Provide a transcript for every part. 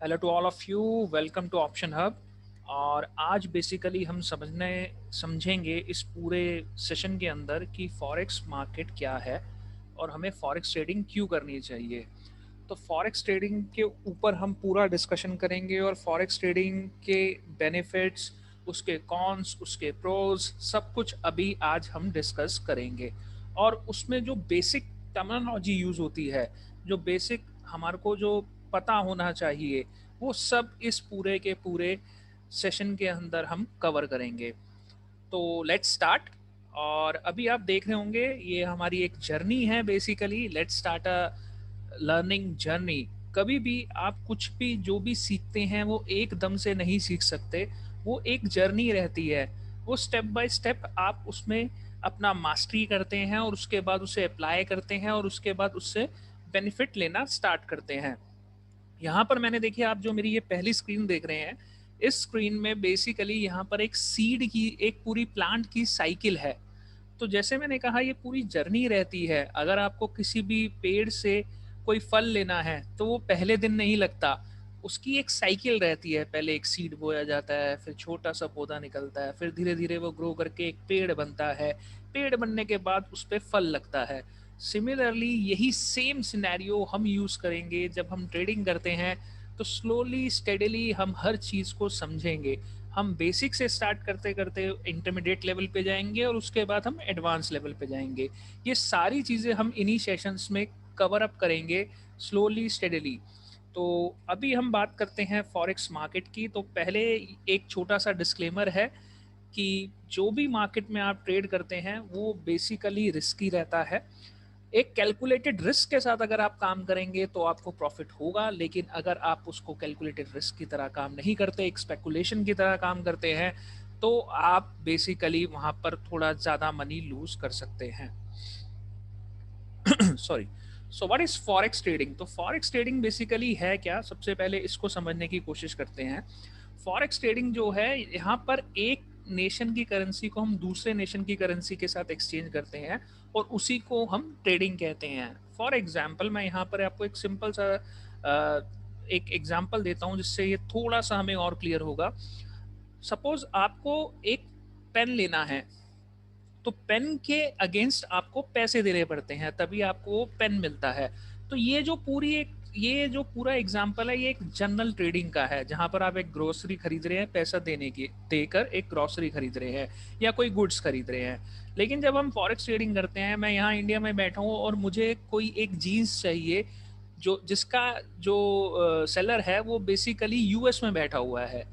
Hello to all of you, welcome to option hub. और आज basically हम समझेंगे इस पूरे सेशन के अंदर कि फॉरेक्स मार्केट क्या है और हमें फॉरेक्स ट्रेडिंग क्यों करनी चाहिए। तो फॉरेक्स ट्रेडिंग के ऊपर हम पूरा डिस्कशन करेंगे और फॉरेक्स ट्रेडिंग के बेनिफिट्स, उसके कॉन्स, उसके प्रोज, सब कुछ अभी आज हम डिस्कस करेंगे। और उसमें जो बेसिक टर्मिनोलॉजी यूज होती है, जो बेसिक हमारे को जो पता होना चाहिए, वो सब इस पूरे के पूरे सेशन के अंदर हम कवर करेंगे। तो लेट्स स्टार्ट। और अभी आप देख रहे होंगे ये हमारी एक जर्नी है। Basically let's start a learning journey. कभी भी आप कुछ भी जो भी सीखते हैं वो एकदम से नहीं सीख सकते, वो एक जर्नी रहती है। वो स्टेप बाय स्टेप आप उसमें अपना मास्टरी करते हैं और उसके बाद उसे अप्लाई करते हैं और उसके बाद उससे बेनिफिट लेना स्टार्ट करते हैं। यहाँ पर मैंने देखिए, आप जो मेरी ये पहली स्क्रीन देख रहे हैं, इस स्क्रीन में बेसिकली यहाँ पर एक सीड की, एक पूरी प्लांट की साइकिल है। तो जैसे मैंने कहा, ये पूरी जर्नी रहती है। अगर आपको किसी भी पेड़ से कोई फल लेना है तो वो पहले दिन नहीं लगता, उसकी एक साइकिल रहती है। पहले एक सीड बोया जाता है, फिर छोटा सा पौधा निकलता है, फिर धीरे धीरे वो ग्रो करके एक पेड़ बनता है। पेड़ बनने के बाद उस पर फल लगता है। सिमिलरली यही सेम सिनेरियो हम यूज करेंगे जब हम ट्रेडिंग करते हैं। तो स्लोली स्टेडली हम हर चीज को समझेंगे। हम बेसिक से स्टार्ट करते करते इंटरमीडिएट लेवल पे जाएंगे और उसके बाद हम एडवांस लेवल पे जाएंगे। ये सारी चीज़ें हम इन्हीं सेशंस में कवर अप करेंगे, स्लोली स्टेडली। तो अभी हम बात करते हैं फॉरेक्स मार्केट की। तो पहले एक छोटा सा डिस्क्लेमर है कि जो भी मार्केट में आप ट्रेड करते हैं वो बेसिकली रिस्की रहता है। एक कैलकुलेटेड रिस्क के साथ अगर आप काम करेंगे तो आपको प्रॉफिट होगा, लेकिन अगर आप उसको कैलकुलेटेड रिस्क की तरह काम नहीं करते, एक स्पेकुलेशन की तरह काम करते हैं, तो आप बेसिकली वहां पर थोड़ा ज़्यादा मनी लूज कर सकते हैं। Sorry. So what is forex trading? तो फॉरेक्स ट्रेडिंग बेसिकली है क्या, सबसे पहले इसको समझने की कोशिश करते हैं। फॉरेक्स ट्रेडिंग जो है, यहाँ पर एक नेशन की करेंसी को हम दूसरे नेशन की करेंसी के साथ एक्सचेंज करते हैं और उसी को हम ट्रेडिंग कहते हैं। फॉर एग्जाम्पल, मैं यहाँ पर आपको एक सिंपल सा एक एग्जाम्पल देता हूँ जिससे ये थोड़ा सा हमें और क्लियर होगा। सपोज आपको एक पेन लेना है, तो पेन के अगेंस्ट आपको पैसे देने पड़ते हैं, तभी आपको वो पेन मिलता है। तो ये जो पूरा एग्जाम्पल है, ये एक जनरल ट्रेडिंग का है, जहां पर आप एक ग्रोसरी खरीद रहे हैं, पैसा देने की देकर एक ग्रोसरी खरीद रहे हैं या कोई गुड्स खरीद रहे हैं। लेकिन जब हम फॉरेक्स ट्रेडिंग करते हैं, मैं यहाँ इंडिया में बैठा हूँ और मुझे कोई एक जीन्स चाहिए, जो जिसका जो सेलर है वो बेसिकली यूएस में बैठा हुआ है।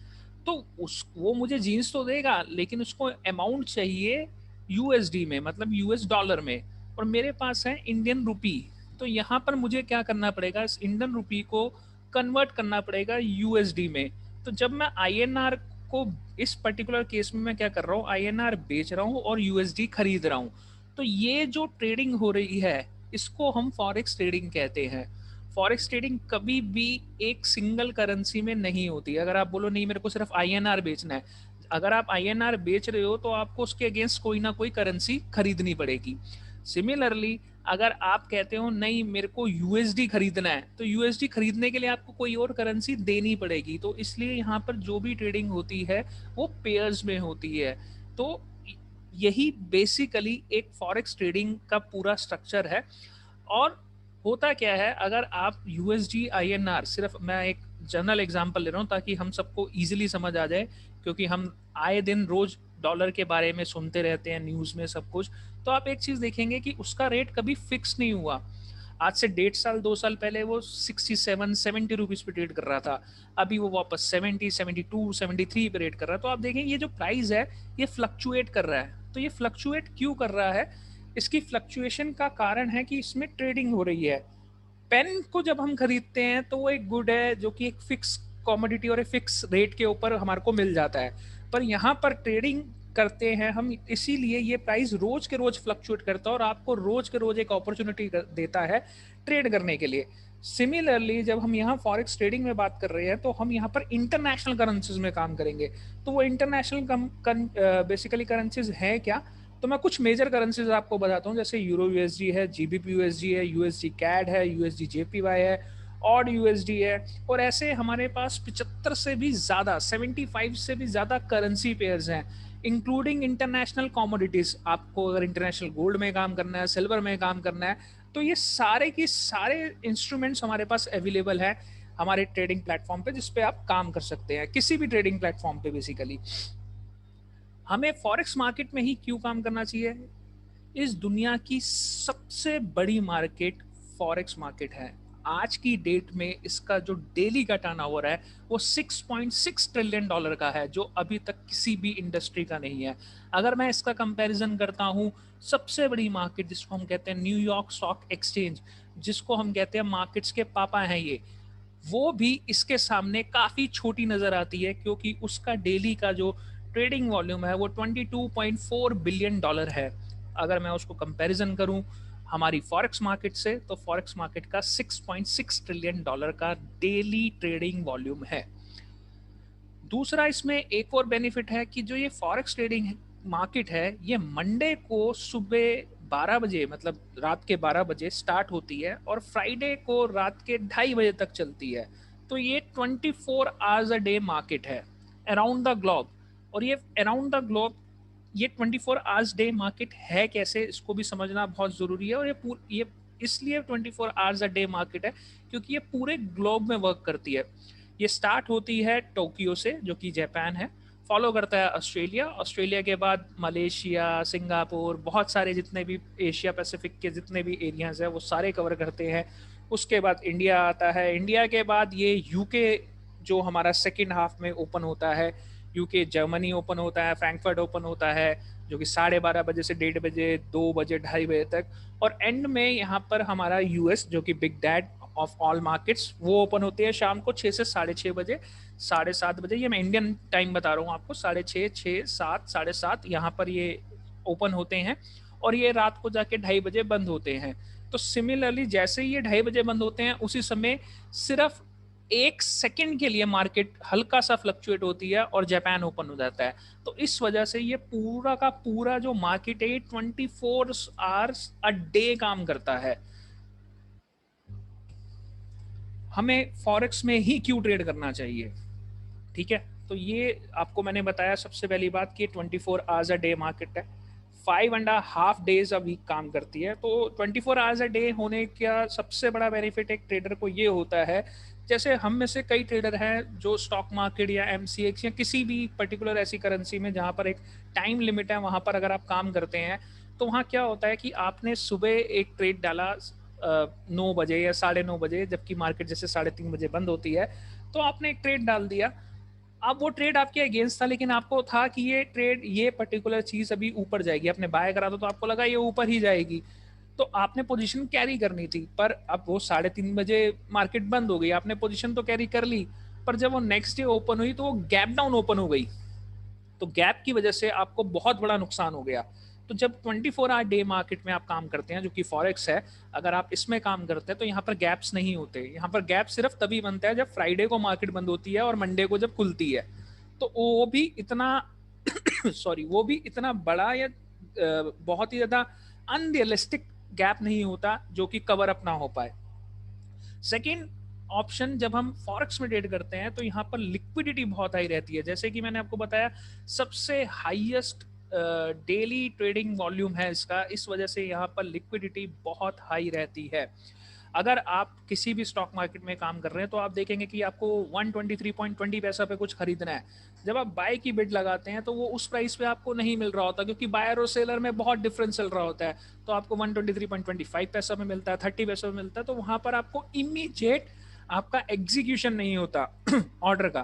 तो उस वो मुझे जीन्स तो देगा, लेकिन उसको अमाउंट चाहिए यूएसडी में, मतलब यूएस डॉलर में, और मेरे पास है इंडियन रुपी। तो यहाँ पर मुझे क्या करना पड़ेगा, इस इंडियन रुपी को कन्वर्ट करना पड़ेगा यूएसडी में। तो जब मैं आईएनआर को, इस पर्टिकुलर केस में मैं क्या कर रहा हूँ, आईएनआर बेच रहा हूँ और यूएसडी खरीद रहा हूँ। तो ये जो ट्रेडिंग हो रही है, इसको हम फॉरेक्स ट्रेडिंग कहते हैं। फॉरेक्स ट्रेडिंग कभी भी एक सिंगल करेंसी में नहीं होती। अगर आप बोलो नहीं मेरे को सिर्फ आईएनआर बेचना है, अगर आप आईएनआर बेच रहे हो तो आपको उसके अगेंस्ट कोई ना कोई करेंसी खरीदनी पड़ेगी। सिमिलरली अगर आप कहते हो नहीं मेरे को यूएसडी खरीदना है, तो यूएसडी खरीदने के लिए आपको कोई और करेंसी देनी पड़ेगी। तो इसलिए यहाँ पर जो भी ट्रेडिंग होती है वो पेयर्स में होती है। तो यही बेसिकली एक फॉरेक्स ट्रेडिंग का पूरा स्ट्रक्चर है। और होता क्या है, अगर आप यूएसडी आईएनआर, सिर्फ मैं एक जनरल एग्जांपल ले रहा हूँ ताकि हम सबको इजीली समझ आ जाए, क्योंकि हम आए दिन रोज डॉलर के बारे में सुनते रहते हैं न्यूज़ में सब कुछ। तो आप एक चीज़ देखेंगे कि उसका रेट कभी फिक्स नहीं हुआ। आज से 1.5 साल 2 साल पहले वो 67-70 रुपीज़ पे ट्रेड कर रहा था, अभी वो वापस 70-72-73 पे रेट कर रहा है। तो आप देखें ये जो प्राइस है ये फ्लक्चुएट कर रहा है। तो ये फ्लक्चुएट क्यों कर रहा है? इसकी फ्लक्चुएशन का कारण है कि इसमें ट्रेडिंग हो रही है। पेन को जब हम खरीदते हैं तो वो एक गुड है जो कि एक फिक्स कॉमोडिटी और एक फिक्स रेट के ऊपर हमारे को मिल जाता है। पर यहाँ पर ट्रेडिंग करते हैं हम, इसीलिए ये प्राइस रोज के रोज फ्लक्चुएट करता है और आपको रोज के रोज एक अपॉर्चुनिटी देता है ट्रेड करने के लिए। सिमिलरली जब हम यहाँ फॉरेक्स ट्रेडिंग में बात कर रहे हैं तो हम यहाँ पर इंटरनेशनल करेंसीज में काम करेंगे। तो वो इंटरनेशनल बेसिकली करेंसीज है क्या? तो मैं कुछ मेजर करेंसीज आपको बताता हूँ, जैसे यूरो यूएसडी है, जीबीपी यूएसडी है, यूएसडी कैड है, यूएसडी जेपीवाई है, ऑड यूएसडी है, और ऐसे हमारे पास 75 से भी ज़्यादा 75 से भी ज़्यादा करेंसी पेयर्स हैं, इंक्लूडिंग इंटरनेशनल कमोडिटीज़। आपको अगर इंटरनेशनल गोल्ड में काम करना है, सिल्वर में काम करना है, तो ये सारे की सारे इंस्ट्रूमेंट्स हमारे पास अवेलेबल है हमारे ट्रेडिंग प्लेटफॉर्म पे, जिस पे आप काम कर सकते हैं किसी भी ट्रेडिंग प्लेटफॉर्म पे। बेसिकली हमें फॉरेक्स मार्केट में ही क्यों काम करना चाहिए? इस दुनिया की सबसे बड़ी मार्केट फॉरेक्स मार्केट है। आज की डेट में इसका जो डेली का टर्नओवर है वो 6.6 ट्रिलियन डॉलर का है, जो अभी तक किसी भी इंडस्ट्री का नहीं है। अगर मैं इसका कंपैरिजन करता हूँ, सबसे बड़ी मार्केट जिसको हम कहते हैं न्यूयॉर्क स्टॉक एक्सचेंज, जिसको हम कहते हैं मार्केट्स के पापा हैं ये, वो भी इसके सामने काफ़ी छोटी नज़र आती है, क्योंकि उसका डेली का जो ट्रेडिंग वॉल्यूम है वो 22.4 बिलियन डॉलर है। अगर मैं उसको कंपैरिजन करूं हमारी फॉरेक्स मार्केट से, तो फॉरेक्स मार्केट का 6.6 ट्रिलियन डॉलर का डेली ट्रेडिंग वॉल्यूम है। दूसरा इसमें एक और बेनिफिट है कि जो ये फॉरेक्स ट्रेडिंग मार्केट है, ये मंडे को सुबह 12 बजे, मतलब रात के 12 बजे स्टार्ट होती है, और फ्राइडे को रात के 2:30 बजे तक चलती है। तो ये 24 आवर्स अ डे मार्केट है अराउंड द ग्लोब। और ये अराउंड द ग्लोब, ये 24 आवर्स डे मार्केट है कैसे, इसको भी समझना बहुत ज़रूरी है। और ये इसलिए 24 आवर्स अ डे मार्केट है क्योंकि ये पूरे ग्लोब में वर्क करती है। ये स्टार्ट होती है टोक्यो से, जो कि जापान है, फॉलो करता है ऑस्ट्रेलिया, ऑस्ट्रेलिया के बाद मलेशिया, सिंगापुर, बहुत सारे जितने भी एशिया पैसिफिक के जितने भी एरियाज हैं वो सारे कवर करते हैं। उसके बाद इंडिया आता है, इंडिया के बाद ये यूके जो हमारा सेकेंड हाफ में ओपन होता है, यूके जर्मनी ओपन होता है, फ्रैंकफर्ट ओपन होता है, जो कि 12:30 बजे से 1:30 बजे, 2 बजे, 2:30 बजे तक। और एंड में यहाँ पर हमारा यूएस, जो कि big dad of all markets, वो ओपन होती है शाम को 6 से 6:30 बजे, 7:30 बजे। ये मैं इंडियन टाइम बता रहा हूँ आपको, 6:30, 6, 7, 7:30 यहाँ पर ये ओपन होते हैं, और ये रात को जाके 2:30 बजे बंद होते हैं। तो सिमिलरली जैसे ही ये 2:30 बजे बंद होते हैं, उसी समय सिर्फ 1 सेकंड के लिए मार्केट हल्का सा फ्लक्चुएट होती है और जापान ओपन हो जाता है। तो इस वजह से ये पूरा का पूरा जो मार्केट है 24 आवर्स अ डे काम करता है। हमें फॉरेक्स में ही क्यों ट्रेड करना चाहिए? ठीक है, तो ये आपको मैंने बताया सबसे पहली बात कि 24 आवर्स अ डे मार्केट है, 5.5 डेज अ वीक काम करती है। तो 24 आवर्स अ डे होने का सबसे बड़ा बेनिफिट एक ट्रेडर को ये होता है, जैसे हम में से कई ट्रेडर हैं जो स्टॉक मार्केट या एमसीएक्स या किसी भी पर्टिकुलर ऐसी करेंसी में जहाँ पर एक टाइम लिमिट है, वहाँ पर अगर आप काम करते हैं, तो वहाँ क्या होता है कि आपने सुबह एक ट्रेड डाला 9 बजे या 9:30 बजे, जबकि मार्केट जैसे 3:30 बजे बंद होती है, तो आपने एक ट्रेड डाल दिया। अब वो ट्रेड आपके अगेंस्ट था, लेकिन आपको था कि ये ट्रेड, ये पर्टिकुलर चीज अभी ऊपर जाएगी, आपने बाय करा तो आपको लगा ये ऊपर ही जाएगी, तो आपने पोजीशन कैरी करनी थी। पर अब वो 3:30 बजे मार्केट बंद हो गई, आपने पोजीशन तो कैरी कर ली, पर जब वो नेक्स्ट डे ओपन हुई तो वो गैप डाउन ओपन हो गई, तो गैप की वजह से आपको बहुत बड़ा नुकसान हो गया। तो जब 24 आवर डे मार्केट में आप काम करते हैं, जो कि फॉरेक्स है, अगर आप इसमें काम करते हैं, तो यहाँ पर गैप्स नहीं होते। यहाँ पर गैप सिर्फ तभी बनता है जब फ्राइडे को मार्केट बंद होती है और मंडे को जब खुलती है। तो वो भी इतना सॉरी, वो भी इतना बड़ा या बहुत ही ज़्यादा अनरियलिस्टिक गैप नहीं होता जो कि कवर अप ना हो पाए। सेकेंड ऑप्शन, जब हम फॉरेक्स में ट्रेड करते हैं तो यहाँ पर लिक्विडिटी बहुत हाई रहती है। जैसे कि मैंने आपको बताया, सबसे हाईएस्ट डेली ट्रेडिंग वॉल्यूम है इसका, इस वजह से यहाँ पर लिक्विडिटी बहुत हाई रहती है। अगर आप किसी भी स्टॉक मार्केट में काम कर रहे हैं तो आप देखेंगे कि आपको 123.20 पैसा पे कुछ खरीदना है, जब आप बाय की बिड लगाते हैं तो वो उस प्राइस पे आपको नहीं मिल रहा होता, क्योंकि बायर और सेलर में बहुत डिफरेंस चल रहा होता है। तो आपको 123.25 पैसा में मिलता है, 30 पैसा में मिलता है, तो वहां पर आपको इमीडिएट आपका एग्जीक्यूशन नहीं होता ऑर्डर का।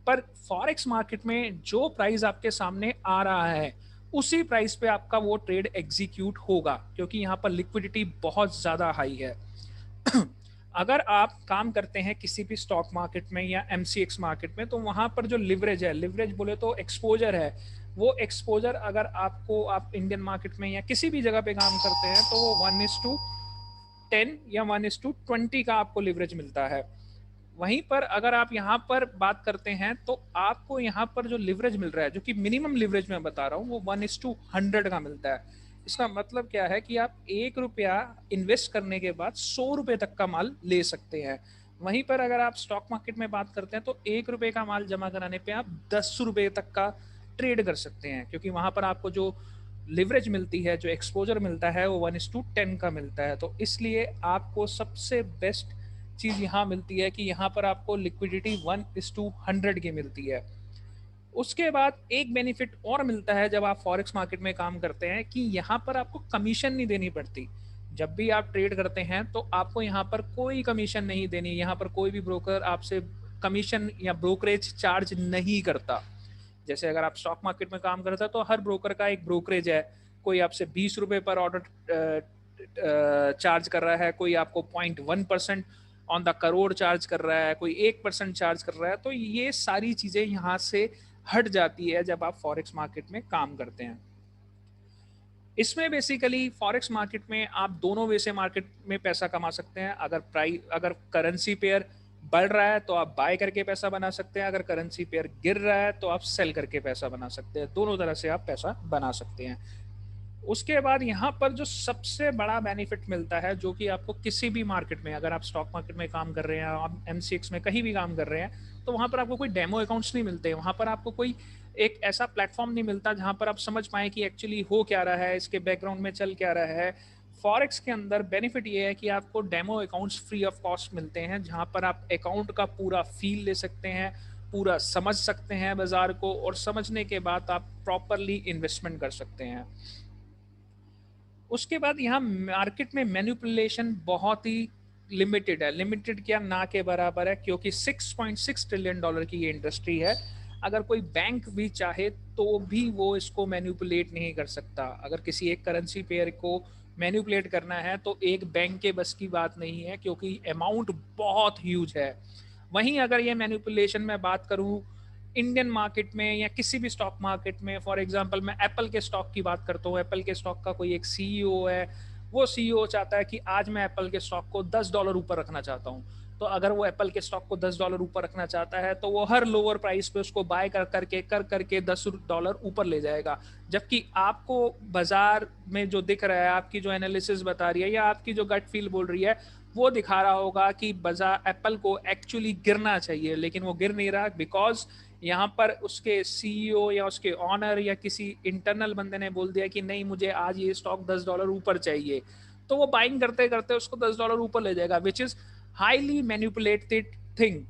पर फॉरेक्स मार्केट में जो प्राइस आपके सामने आ रहा है, उसी प्राइस पे आपका वो ट्रेड एग्जीक्यूट होगा, क्योंकि यहाँ पर लिक्विडिटी बहुत ज़्यादा हाई है। अगर आप काम करते हैं किसी भी स्टॉक मार्केट में या एमसीएक्स मार्केट में, तो वहां पर जो लिवरेज है, लिवरेज बोले तो एक्सपोजर है, वो एक्सपोजर अगर आपको, आप इंडियन मार्केट में या किसी भी जगह पे काम करते हैं, तो वो 1:10 या 1:20 का आपको लिवरेज मिलता है। वहीं पर अगर आप यहाँ पर बात करते हैं, तो आपको यहाँ पर जो लिवरेज मिल रहा है, जो कि मिनिमम लिवरेज मैं बता रहा हूँ, वो 1:100 का मिलता है। इसका मतलब क्या है कि आप 1 रुपया इन्वेस्ट करने के बाद 100 रुपये तक का माल ले सकते हैं। वहीं पर अगर आप स्टॉक मार्केट में बात करते हैं तो 1 रुपए का माल जमा कराने पे आप 10 रुपए तक का ट्रेड कर सकते हैं, क्योंकि वहां पर आपको जो लिवरेज मिलती है, जो एक्सपोजर मिलता है, वो 1:10 का मिलता है। तो इसलिए आपको सबसे बेस्ट चीज़ यहाँ मिलती है कि यहाँ पर आपको लिक्विडिटी 1:100 की मिलती है। उसके बाद एक बेनिफिट और मिलता है जब आप फॉरेक्स मार्केट में काम करते हैं कि यहाँ पर आपको कमीशन नहीं देनी पड़ती। जब भी आप ट्रेड करते हैं तो आपको यहाँ पर कोई कमीशन नहीं देनी, यहाँ पर कोई भी ब्रोकर आपसे कमीशन या ब्रोकरेज चार्ज नहीं करता। जैसे अगर आप स्टॉक मार्केट में काम करते हैं तो हर ब्रोकर का एक ब्रोकरेज है, कोई आपसे 20 रुपए पर ऑर्डर चार्ज कर रहा है, कोई आपको 0.1% ऑन द करोड़ चार्ज कर रहा है, कोई 1% चार्ज कर रहा है। तो ये सारी चीज़ें यहाँ से हट जाती है जब आप फॉरेक्स मार्केट में काम करते हैं। इसमें बेसिकली फॉरेक्स मार्केट में आप दोनों वे से मार्केट में पैसा कमा सकते हैं। अगर करेंसी पेयर बढ़ रहा है तो आप बाय करके पैसा बना सकते हैं, अगर करेंसी पेयर गिर रहा है तो आप सेल करके पैसा बना सकते हैं। दोनों तरह से आप पैसा बना सकते हैं। उसके बाद यहाँ पर जो सबसे बड़ा बेनिफिट मिलता है, जो कि आपको किसी भी मार्केट में, अगर आप स्टॉक मार्केट में काम कर रहे हैं, आप MCX में कहीं भी काम कर रहे हैं, तो वहाँ पर आपको कोई डेमो अकाउंट्स नहीं मिलते। वहाँ पर आपको कोई एक ऐसा प्लेटफॉर्म नहीं मिलता जहाँ पर आप समझ पाएँ कि एक्चुअली हो क्या रहा है, इसके बैकग्राउंड में चल क्या रहा है। फॉरेक्स के अंदर बेनिफिट ये है कि आपको demo accounts free of cost मिलते हैं, जहाँ पर आप अकाउंट का पूरा फील ले सकते हैं, पूरा समझ सकते हैं बाजार को, और समझने के बाद आप प्रॉपरली इन्वेस्टमेंट कर सकते हैं। उसके बाद यहाँ मार्केट में मैनिपुलेशन बहुत ही लिमिटेड है। लिमिटेड क्या, ना के बराबर है, क्योंकि $6.6 ट्रिलियन की ये इंडस्ट्री है। अगर कोई बैंक भी चाहे तो भी वो इसको मैनिपुलेट नहीं कर सकता। अगर किसी एक करेंसी पेयर को मैनिपुलेट करना है तो एक बैंक के बस की बात नहीं है, क्योंकि अमाउंट बहुत ह्यूज है। वहीं अगर ये मैनिपुलेशन में बात करूँ इंडियन मार्केट में या किसी भी स्टॉक मार्केट में, फॉर एग्जांपल मैं एप्पल के स्टॉक की बात करता हूँ। एप्पल के स्टॉक का कोई एक सीईओ है, वो सीईओ चाहता है कि आज मैं एप्पल के स्टॉक को $10 ऊपर रखना चाहता हूँ। तो अगर वो एप्पल के स्टॉक को $10 ऊपर रखना चाहता है तो वो हर लोअर प्राइस पे उसको बाय कर करके $10 ऊपर ले जाएगा। जबकि आपको बाजार में जो दिख रहा है, आपकी जो एनालिसिस बता रही है या आपकी जो गट फील बोल रही है, वो दिखा रहा होगा कि बाजार एप्पल को एक्चुअली गिरना चाहिए, लेकिन वो गिर नहीं रहा, बिकॉज यहाँ पर उसके सीईओ या उसके ऑनर या किसी इंटरनल बंदे ने बोल दिया कि नहीं, मुझे आज ये स्टॉक $10 ऊपर चाहिए। तो वो बाइंग करते करते उसको $10 ऊपर ले जाएगा, which is highly manipulated thing.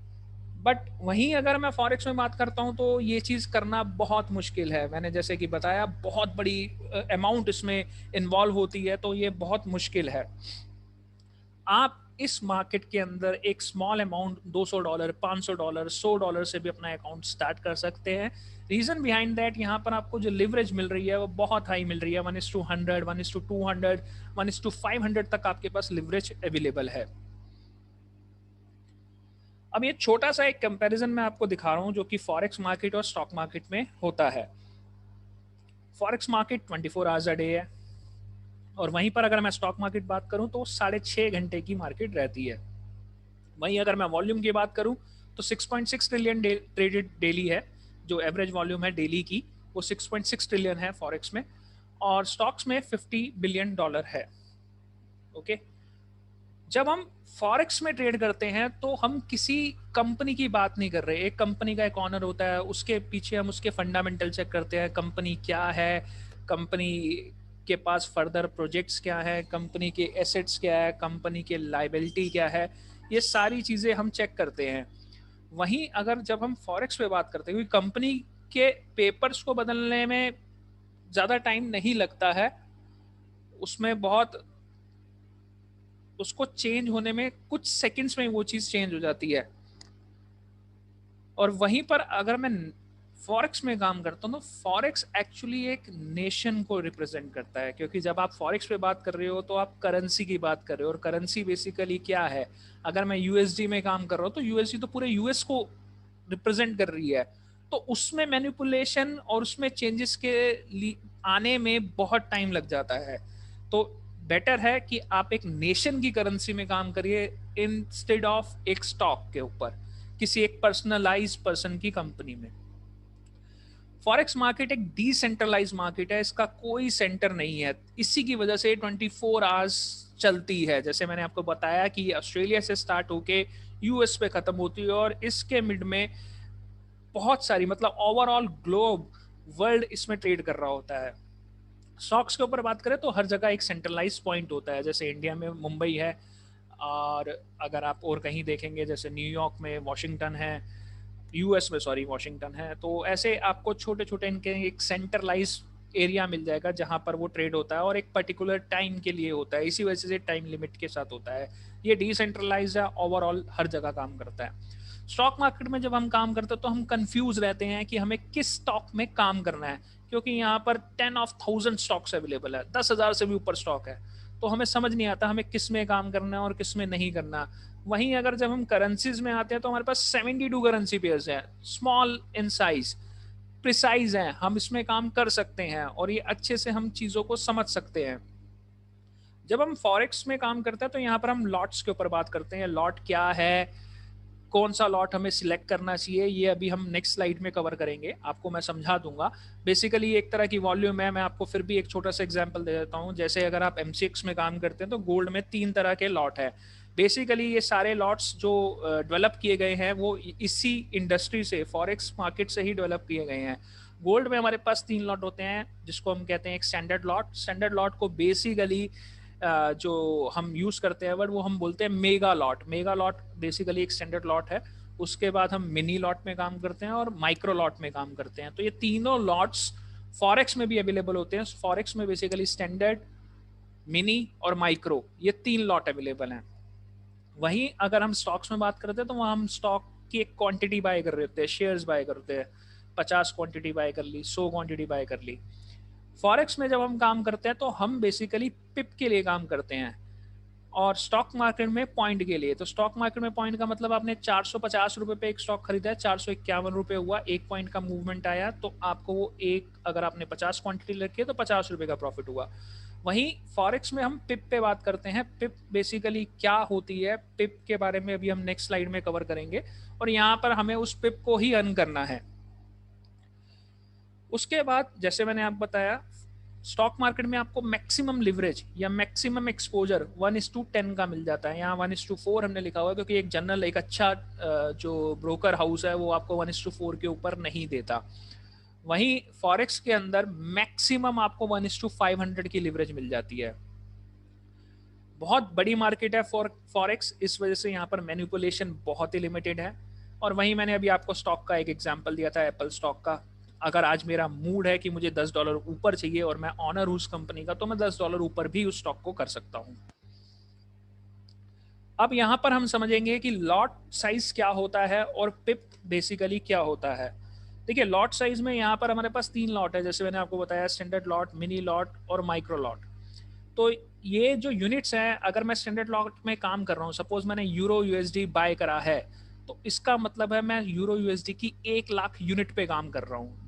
But वहीं अगर मैं फॉरेक्स में बात करता हूँ तो ये चीज़ करना बहुत मुश्किल है। मैंने जैसे कि बताया, बहुत बड़ी अमाउंट इसमें इन्वॉल्व होती है, तो ये बहुत मुश्किल है। आप इस मार्केट के अंदर एक स्मॉल अमाउंट $200, $500, $100 से भी अपना अकाउंट स्टार्ट कर सकते हैं। रीजन बिहाइंड दैट, यहाँ पर आपको जो लिवरेज मिल रही है वो बहुत हाई मिल रही है। 1:100, 1:200, 1:500 तक आपके पास लिवरेज अवेलेबल है। अब ये छोटा सा एक कंपैरिजन मैं आपको दिखा रहा हूँ जो कि फॉरेक्स मार्केट और स्टॉक मार्केट में होता है। Forex market 24 hours a day है, और वहीं पर अगर मैं स्टॉक मार्केट बात करूं तो 6.5 घंटे की मार्केट रहती है। वहीं अगर मैं वॉल्यूम की बात करूं तो 6.6 ट्रिलियन ट्रेडेड डेली है। जो एवरेज वॉल्यूम है डेली की, वो 6.6 ट्रिलियन है फॉरेक्स में, और स्टॉक्स में $50 बिलियन है। ओके, जब हम फॉरेक्स में ट्रेड करते हैं तो हम किसी कंपनी की बात नहीं कर रहे। एक कंपनी का एक ऑनर होता है, उसके पीछे हम उसके फंडामेंटल चेक करते हैं, कंपनी क्या है, कंपनी के पास फर्दर प्रोजेक्ट्स क्या है, कंपनी के एसेट्स क्या है, कंपनी के लाइबिलिटी क्या है, ये सारी चीज़ें हम चेक करते हैं। वहीं अगर जब हम फॉरेक्स पे बात करते हैं, क्योंकि कंपनी के पेपर्स को बदलने में ज़्यादा टाइम नहीं लगता है, उसमें बहुत, उसको चेंज होने में कुछ सेकंड्स में वो चीज़ चेंज हो जाती है। और वहीं पर अगर मैं फॉरेक्स में काम करता हूँ तो फॉरेक्स एक्चुअली एक नेशन को रिप्रेजेंट करता है, क्योंकि जब आप फॉरेक्स पे बात कर रहे हो तो आप करेंसी की बात कर रहे हो, और करेंसी बेसिकली क्या है। अगर मैं यूएसडी में काम कर रहा हूँ तो यूएसडी तो पूरे यूएस को रिप्रेजेंट कर रही है, तो उसमें मैनिपुलेशन और उसमें चेंजेस के आने में बहुत टाइम लग जाता है। तो बेटर है कि आप एक नेशन की करेंसी में काम करिए इंस्टेड ऑफ एक स्टॉक के ऊपर, किसी एक पर्सनलाइज पर्सन की कंपनी में। फॉरेक्स मार्केट एक डिसेंट्रलाइज मार्केट है, इसका कोई सेंटर नहीं है, इसी की वजह से 24 आवर्स चलती है। जैसे मैंने आपको बताया कि ऑस्ट्रेलिया से स्टार्ट होके यूएस पे खत्म होती है और इसके मिड में बहुत सारी, मतलब ओवरऑल ग्लोब वर्ल्ड इसमें ट्रेड कर रहा होता है। स्टॉक्स के ऊपर बात करें तो हर जगह एक सेंट्रलाइज पॉइंट होता है, जैसे इंडिया में मुंबई है, और अगर आप और कहीं देखेंगे जैसे न्यूयॉर्क में वॉशिंगटन है, यूएस में सॉरी वॉशिंगटन है, तो ऐसे आपको छोटे छोटे इनके एक सेंट्रलाइज एरिया मिल जाएगा जहां पर वो ट्रेड होता है और एक पर्टिकुलर टाइम के लिए होता है, इसी वजह से टाइम लिमिट के साथ होता है। ये डिसेंट्रलाइज है, ओवरऑल हर जगह काम करता है। स्टॉक मार्केट में जब हम काम करते हैं तो हम कंफ्यूज रहते हैं कि हमें किस स्टॉक में काम करना है, क्योंकि यहाँ पर 10,000 स्टॉक्स अवेलेबल है, 10,000 से भी ऊपर स्टॉक है, तो हमें समझ नहीं आता हमें किस में काम करना है और किस में नहीं करना। वहीं अगर जब हम करेंसीज में आते हैं तो हमारे पास 72 करेंसी पेयर्स हैं, स्मॉल इन साइज, प्रिसाइज हैं, हम इसमें काम कर सकते हैं और ये अच्छे से हम चीज़ों को समझ सकते हैं। जब हम फॉरेक्स में काम करते हैं तो यहाँ पर हम लॉट्स के ऊपर बात करते हैं, लॉट क्या है, कौन सा लॉट हमें सिलेक्ट करना चाहिए, ये अभी हम नेक्स्ट स्लाइड में कवर करेंगे, आपको मैं समझा दूंगा। बेसिकली एक तरह की वॉल्यूम है, मैं आपको फिर भी एक छोटा सा एग्जांपल दे देता हूँ। जैसे अगर आप एमसीएक्स में काम करते हैं तो गोल्ड में 3 तरह के लॉट है। बेसिकली ये सारे लॉट्स जो डेवलप किए गए हैं वो इसी इंडस्ट्री से, फॉरेक्स मार्केट से ही डेवलप किए गए हैं। गोल्ड में हमारे पास 3 लॉट होते हैं जिसको हम कहते हैं एक स्टैंडर्ड लॉट। स्टैंडर्ड लॉट को बेसिकली जो हम यूज करते हैं वर्ड वो हम बोलते हैं mega lot. Mega lot basically एक स्टैंडर्ड लॉट है। उसके बाद हम मिनी लॉट में काम करते हैं और माइक्रो लॉट में काम करते हैं। तो ये तीनों लॉट्स फॉरेक्स में भी अवेलेबल होते हैं। फॉरेक्स में बेसिकली स्टैंडर्ड, मिनी और माइक्रो, ये 3 लॉट अवेलेबल हैं। वहीं अगर हम स्टॉक्स में बात करते हैं तो वहाँ हम स्टॉक की एक क्वांटिटी बाय कर रहे होते हैं, शेयर्स बाय करते हैं, 50 क्वांटिटी बाय कर ली, 100 क्वांटिटी बाय कर ली। फॉरेक्स में जब हम काम करते हैं तो हम बेसिकली पिप के लिए काम करते हैं और स्टॉक मार्केट में पॉइंट के लिए। तो स्टॉक मार्केट में पॉइंट का मतलब आपने 450 रुपए पे एक स्टॉक खरीदा है, 451 रुपए हुआ, 1 पॉइंट का मूवमेंट आया तो आपको वो एक, अगर आपने 50 क्वांटिटी रखी है तो 50 रुपए का प्रॉफिट हुआ। वहीं फॉरेक्स में हम पिप पे बात करते हैं। पिप बेसिकली क्या होती है, पिप के बारे में अभी हम नेक्स्ट स्लाइड में कवर करेंगे और यहाँ पर हमें उस पिप को ही अर्न करना है। उसके बाद जैसे मैंने आपको बताया, स्टॉक मार्केट में आपको मैक्सिमम लिवरेज या मैक्सिमम एक्सपोजर 1:10 का मिल जाता है। यहाँ 1:4 हमने लिखा हुआ है क्योंकि एक जनरल, एक अच्छा जो ब्रोकर हाउस है वो आपको 1:4 के ऊपर नहीं देता। वहीं फॉरेक्स के अंदर मैक्सिमम आपको 1:500 की लिवरेज मिल जाती है। बहुत बड़ी मार्केट है फॉर फॉरेक्स, इस वजह से यहाँ पर मैनिपुलेशन बहुत ही लिमिटेड है। और वहीं मैंने अभी आपको स्टॉक का एक एग्जांपल दिया था, एप्पल स्टॉक का। अगर आज मेरा मूड है कि मुझे $10 ऊपर चाहिए और मैं ऑनर हूँ उस कंपनी का, तो मैं $10 ऊपर भी उस स्टॉक को कर सकता हूँ। अब यहाँ पर हम समझेंगे कि लॉट साइज क्या होता है और पिप बेसिकली क्या होता है। देखिए, लॉट साइज में यहाँ पर हमारे पास 3 लॉट है, जैसे मैंने आपको बताया, स्टैंडर्ड लॉट, मिनी लॉट और माइक्रो लॉट। तो ये जो यूनिट्स हैं, अगर मैं स्टैंडर्ड लॉट में काम कर रहा हूँ, सपोज मैंने यूरो यूएसडी बाय करा है, तो इसका मतलब है मैं यूरो यूएसडी की 1 लाख यूनिट पे काम कर रहा हूँ।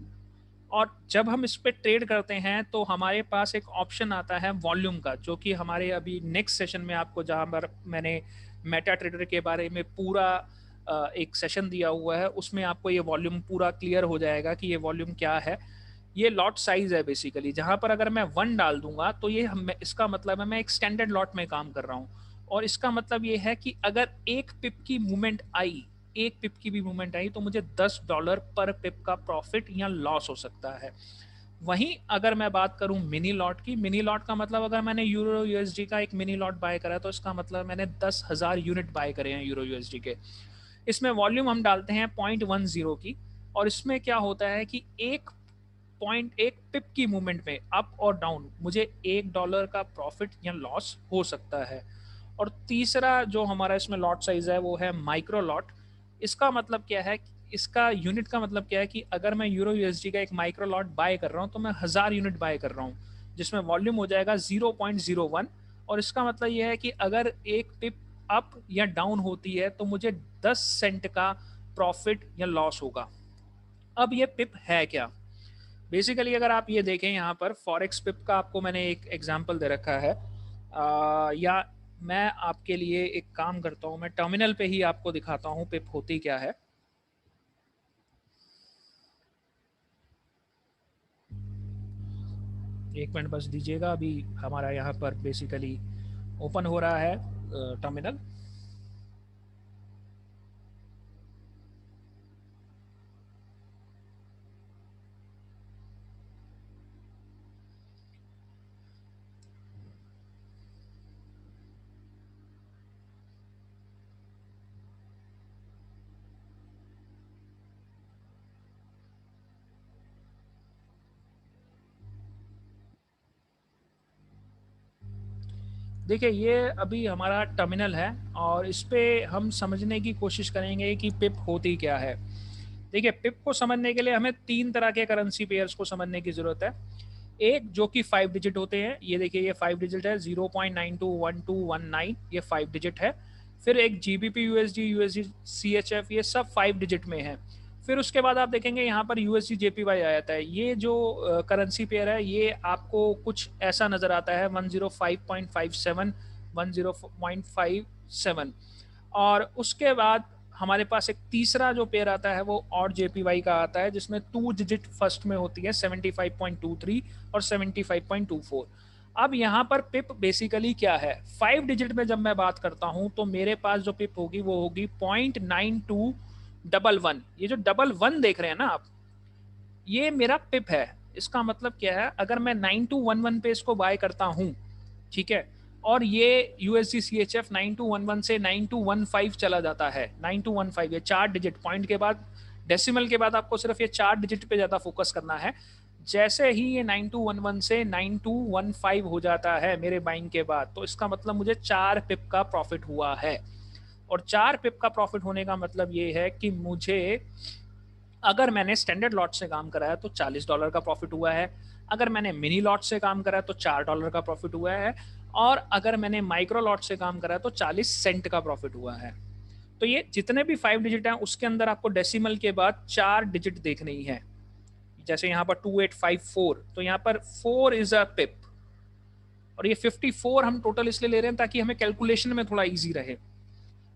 और जब हम इस पे ट्रेड करते हैं तो हमारे पास एक ऑप्शन आता है वॉल्यूम का, जो कि हमारे अभी नेक्स्ट सेशन में आपको, जहाँ पर मैंने मेटा ट्रेडर के बारे में पूरा एक सेशन दिया हुआ है, उसमें आपको ये वॉल्यूम पूरा क्लियर हो जाएगा कि ये वॉल्यूम क्या है। ये लॉट साइज है बेसिकली, जहां पर अगर मैं 1 डाल दूंगा तो ये इसका मतलब है मैं एक स्टैंडर्ड लॉट में काम कर रहा हूँ। और इसका मतलब ये है कि अगर एक पिप की मूवमेंट आई, एक पिप की भी मूवमेंट आई, तो मुझे $10 पर पिप का प्रॉफिट या लॉस हो सकता है। वहीं अगर मैं बात करूं मिनी लॉट की, मिनी लॉट का मतलब अगर मैंने यूरो यूएसडी का एक मिनी लॉट बाय करा तो इसका मतलब मैंने 10,000 यूनिट बाय करे हैं यूरो यूएसडी के। इसमें वॉल्यूम हम डालते हैं 0.10 की। और इसमें क्या होता है कि एक पिप की मूवमेंट में अप और डाउन मुझे $1 का प्रॉफिट या लॉस हो सकता है। और तीसरा जो हमारा इसमें लॉट साइज है वो है माइक्रो लॉट। इसका मतलब क्या है, इसका यूनिट का मतलब क्या है कि अगर मैं यूरो यूएसडी का एक माइक्रो लॉट बाय कर रहा हूँ तो मैं 1000 यूनिट बाय कर रहा हूँ, जिसमें वॉल्यूम हो जाएगा 0.01। और इसका मतलब यह है कि अगर एक पिप अप या डाउन होती है तो मुझे 10 सेंट का प्रॉफिट या लॉस होगा। अब ये पिप है क्या, बेसिकली अगर आप ये देखें यहाँ पर फॉरेक्स पिप का आपको मैंने एक एग्जांपल दे रखा है। या मैं आपके लिए एक काम करता हूँ, मैं टर्मिनल पे ही आपको दिखाता हूँ पिप होती क्या है। एक मिनट बस दीजिएगा, अभी हमारा यहाँ पर बेसिकली ओपन हो रहा है टर्मिनल। देखिए ये अभी हमारा टर्मिनल है और इस पे हम समझने की कोशिश करेंगे कि पिप होती क्या है। देखिए पिप को समझने के लिए हमें तीन तरह के करेंसी पेयर्स को समझने की जरूरत है। एक जो कि 5 डिजिट होते हैं, ये देखिए ये 5 डिजिट है, 0.921219, ये 5 डिजिट है। फिर एक जीबीपी यूएसडी यूएसडी सीएचएफ, ये सब 5 डिजिट में है। फिर उसके बाद आप देखेंगे यहाँ पर यूएसडी जेपीवाई आ जाता है। ये जो करेंसी पेयर है ये आपको कुछ ऐसा नजर आता है, 105.57 105.57। और उसके बाद हमारे पास एक तीसरा जो पेयर आता है वो और जेपीवाई का आता है, जिसमें 2 डिजिट फर्स्ट में होती है, 75.23 और 75.24। अब यहाँ पर पिप बेसिकली क्या है, 5 डिजिट में जब मैं बात करता हूँ तो मेरे पास जो पिप होगी वो होगी 0.9211। ये जो 11 देख रहे हैं ना आप, ये मेरा पिप है। इसका मतलब क्या है, अगर मैं 9211 पे इसको बाय करता हूँ, ठीक है, और ये यूएसडी सी एच एफ 9211 से 9215 चला जाता है, 9215, ये 4 डिजिट पॉइंट के बाद, डेसिमल के बाद आपको सिर्फ ये 4 डिजिट पे ज़्यादा फोकस करना है। जैसे ही ये 9211 से 9215 हो जाता है मेरे बाइंग के बाद, तो इसका मतलब मुझे 4 पिप का प्रॉफिट हुआ है। और 4 पिप का प्रॉफिट होने का मतलब ये है कि मुझे, अगर मैंने स्टैंडर्ड लॉट से काम कराया तो $40 का प्रॉफिट हुआ है, अगर मैंने मिनी लॉट से काम करा तो $4 का प्रॉफिट हुआ है, और अगर मैंने माइक्रो लॉट से काम करा तो 40 सेंट का प्रॉफिट हुआ है। तो ये जितने भी 5 डिजिट हैं उसके अंदर आपको डेसिमल के बाद 4 डिजिट देखनी ही है। जैसे यहाँ पर 2854, तो यहाँ पर 4 इज अ पिप, और ये 54 हम टोटल इसलिए ले रहे हैं ताकि हमें कैलकुलेशन में थोड़ा इजी रहे।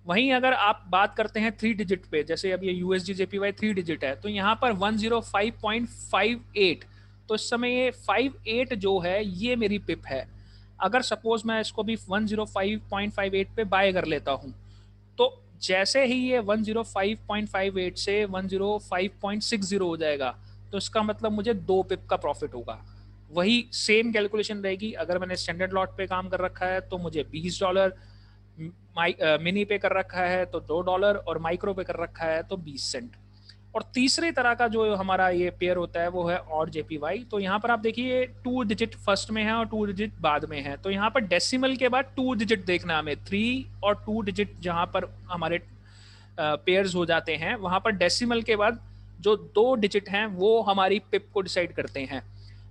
वहीं अगर आप बात करते हैं 3 डिजिट पे, जैसे अब ये यूएसडी जेपीवाई 3 डिजिट है, तो यहाँ पर 105.58, तो इस समय ये 58 जो है ये मेरी पिप है। अगर सपोज मैं इसको भी 105.58 पे बाय कर लेता हूँ, तो जैसे ही ये 105.58 से 105.60 हो जाएगा, तो इसका मतलब मुझे 2 पिप का प्रॉफिट होगा। वही सेम कैलकुलेशन रहेगी, अगर मैंने स्टैंडर्ड लॉट पे काम कर रखा है तो मुझे $20, मिनी पे कर रखा है तो $2, और माइक्रो पे कर रखा है तो 20 सेंट। और तीसरी तरह का जो हमारा ये पेयर होता है वो है और जेपीवाई। तो यहाँ पर आप देखिए 2 डिजिट फर्स्ट में है और 2 डिजिट बाद में है, तो यहाँ पर डेसिमल के बाद 2 डिजिट देखना हमें, 3 और 2 डिजिट जहाँ पर हमारे पेयर्स हो जाते हैं, वहाँ पर डेसिमल के बाद जो 2 डिजिट हैं वो हमारी पिप को डिसाइड करते हैं।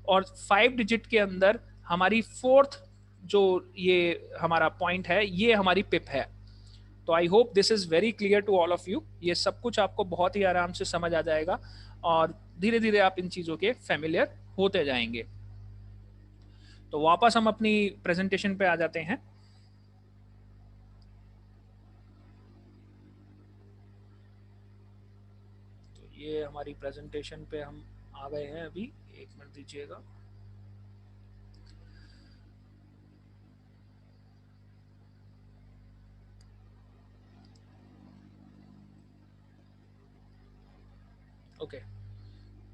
और 5 डिजिट के अंदर हमारी फोर्थ जो ये हमारा पॉइंट है ये हमारी पिप है। तो I hope this is very clear to all of you. ये सब कुछ आपको बहुत ही आराम से समझ आ जाएगा और धीरे धीरे आप इन चीज़ों के फैमिलियर होते जाएंगे। तो वापस हम अपनी प्रेजेंटेशन पे आ जाते हैं। तो ये हमारी प्रेजेंटेशन पे हम आ गए हैं अभी, एक मिनट दीजिएगा। ओके,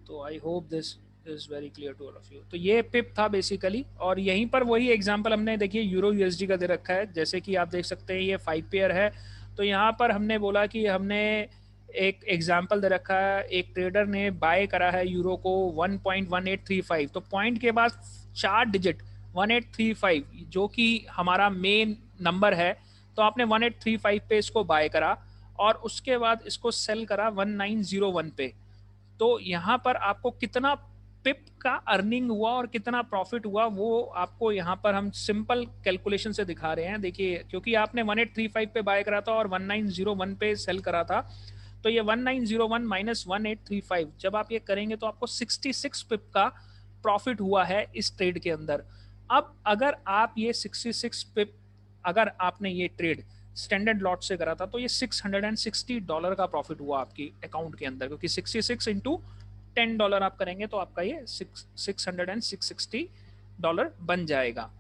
तो I hope this is very clear to all of you. तो ये पिप था बेसिकली, और यहीं पर वही एग्जांपल हमने देखिए यूरो यूएसडी का दे रखा है। जैसे कि आप देख सकते हैं ये 5 पेयर है, तो यहाँ पर हमने बोला कि हमने एक एग्जांपल दे रखा है, एक ट्रेडर ने बाय करा है यूरो को 1.1835, तो पॉइंट के बाद 4 डिजिट 1835 जो कि हमारा मेन नंबर है, तो आपने 1835 पे इसको बाय करा और उसके बाद इसको सेल करा 1901 पे। तो यहाँ पर आपको कितना पिप का अर्निंग हुआ और कितना प्रॉफिट हुआ वो आपको यहाँ पर हम सिंपल कैलकुलेशन से दिखा रहे हैं। देखिए क्योंकि आपने 1835 पे बाय करा था और 1901 पे सेल करा था, तो ये 1901 माइनस 1835 जब आप ये करेंगे तो आपको 66 पिप का प्रॉफिट हुआ है इस ट्रेड के अंदर। अब अगर आप ये 66 पिप, अगर आपने ये ट्रेड स्टैंडर्ड लॉट से करा था, तो ये $660 का प्रॉफिट हुआ आपकी अकाउंट के अंदर, क्योंकि 66 इंटू $10 आप करेंगे तो आपका ये 660 डॉलर बन जाएगा।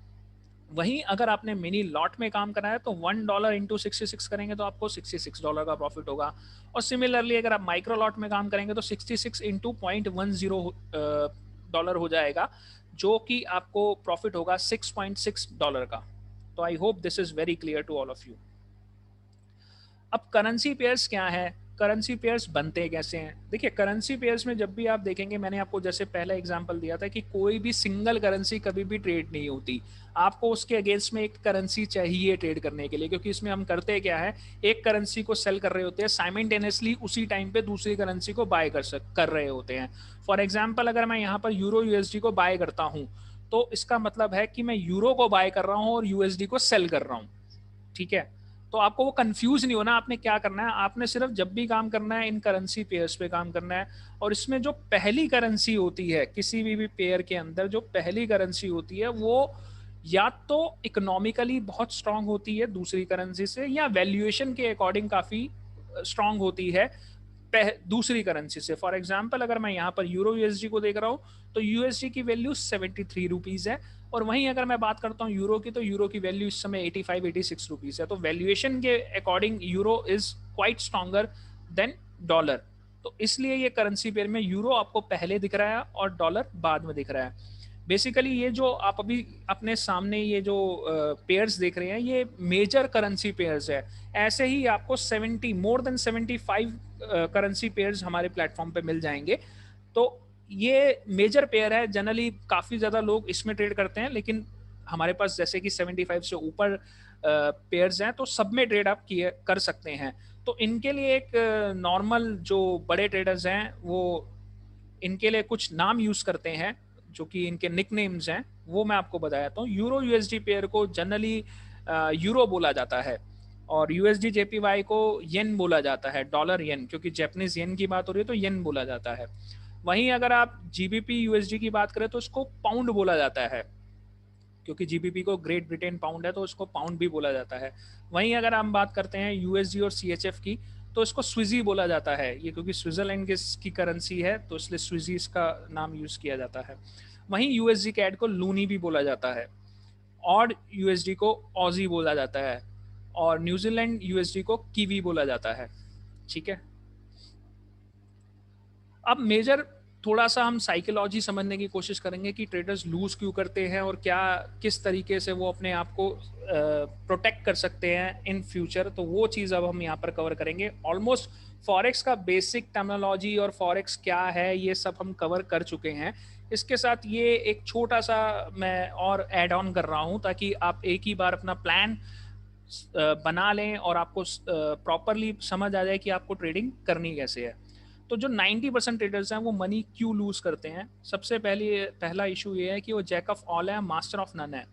वहीं अगर आपने मिनी लॉट में काम करा है तो $1 इंटू 66 करेंगे तो आपको $66 का प्रॉफिट होगा। और सिमिलरली अगर आप माइक्रो लॉट में काम करेंगे तो 66 इंटू $0.10 हो जाएगा, जो कि आपको प्रॉफिट होगा $6.6 का। तो I hope this is very clear to all of you. अब करेंसी पेयर्स क्या है, करेंसी पेयर्स बनते कैसे हैं? देखिए करेंसी पेयर्स में जब भी आप देखेंगे, मैंने आपको जैसे पहला एग्जांपल दिया था कि कोई भी सिंगल करेंसी कभी भी ट्रेड नहीं होती, आपको उसके अगेंस्ट में एक करेंसी चाहिए ट्रेड करने के लिए, क्योंकि इसमें हम करते क्या है, एक करेंसी को सेल कर रहे होते हैं साइमल्टेनियसली, उसी टाइम पे दूसरी करेंसी को बाय कर रहे होते हैं। फॉर एग्जाम्पल अगर मैं यहाँ पर यूरो यूएसडी को बाय करता हूँ तो इसका मतलब है कि मैं यूरो को बाय कर रहा हूँ और यूएसडी को सेल कर रहा हूँ, ठीक है। तो आपको वो कंफ्यूज नहीं होना, आपने क्या करना है, आपने सिर्फ जब भी काम करना है इन करेंसी पेयर्स पे काम करना है। और इसमें जो पहली करेंसी होती है किसी भी पेयर के अंदर, जो पहली करेंसी होती है वो या तो इकोनॉमिकली बहुत स्ट्रांग होती है दूसरी करेंसी से, या वैल्यूएशन के अकॉर्डिंग काफी स्ट्रांग होती है दूसरी करेंसी से। फॉर एग्जाम्पल अगर मैं यहाँ पर यूरो यूएसडी को देख रहा हूँ तो यूएसडी की वैल्यू 73 रुपीज है, और वहीं अगर मैं बात करता हूँ यूरो की तो यूरो की वैल्यू इस समय 85-86 रुपीज है। तो वैल्यूएशन के according euro is quite stronger than dollar. तो इसलिए ये करेंसी पेयर में यूरो आपको पहले दिख रहा है और डॉलर बाद में दिख रहा है। बेसिकली ये जो आप अभी अपने सामने ये जो पेयर्स देख रहे हैं ये मेजर करेंसी पेयर्स है। ऐसे ही आपको more than 75 करेंसी पेयर्स हमारे प्लेटफॉर्म पे मिल जाएंगे। तो ये मेजर पेयर है, जनरली काफ़ी ज़्यादा लोग इसमें ट्रेड करते हैं, लेकिन हमारे पास जैसे कि 75 से ऊपर पेयर्स हैं तो सब में ट्रेड आप कर सकते हैं। तो इनके लिए एक नॉर्मल जो बड़े ट्रेडर्स हैं वो इनके लिए कुछ नाम यूज़ करते हैं जो कि इनके निक नेम्स हैं, वो मैं आपको बताता हूँ। यूरो यूएसडी पेयर को जनरली यूरो बोला जाता है, और यूएसडी जेपीवाई को येन बोला जाता है, डॉलर येन, क्योंकि जैपनीज येन की बात हो रही है तो येन बोला जाता है। वहीं अगर आप जीबीपी यूएसडी की बात करें तो इसको पाउंड बोला जाता है, क्योंकि जीबीपी को ग्रेट ब्रिटेन पाउंड है तो उसको पाउंड भी बोला जाता है। वहीं अगर हम बात करते हैं यूएसडी और सीएचएफ की तो इसको स्विजी बोला जाता है, ये क्योंकि स्विट्जरलैंड की करेंसी है तो इसलिए स्विजी इसका नाम यूज़ किया जाता है। वहीं यूएसडी कैड को लूनी भी बोला जाता है, और यूएसडी को ऑजी बोला जाता है, और न्यूजीलैंड यूएसडी को कीवी बोला जाता है, ठीक है। अब मेजर थोड़ा सा हम साइकोलॉजी समझने की कोशिश करेंगे कि ट्रेडर्स लूज क्यों करते हैं और क्या किस तरीके से वो अपने आप को प्रोटेक्ट कर सकते हैं इन फ्यूचर। तो वो चीज़ अब हम यहाँ पर कवर करेंगे। ऑलमोस्ट फॉरेक्स का बेसिक टर्मिनोलॉजी और फॉरेक्स क्या है ये सब हम कवर कर चुके हैं। इसके साथ ये एक छोटा सा मैं और ऐड ऑन कर रहा हूँ ताकि आप एक ही बार अपना प्लान बना लें और आपको प्रॉपरली समझ आ जाए कि आपको ट्रेडिंग करनी कैसे है। तो जो 90% ट्रेडर्स हैं वो मनी क्यों लूज करते हैं? सबसे पहला इशू ये है कि वो जैक ऑफ ऑल है, मास्टर ऑफ नन है।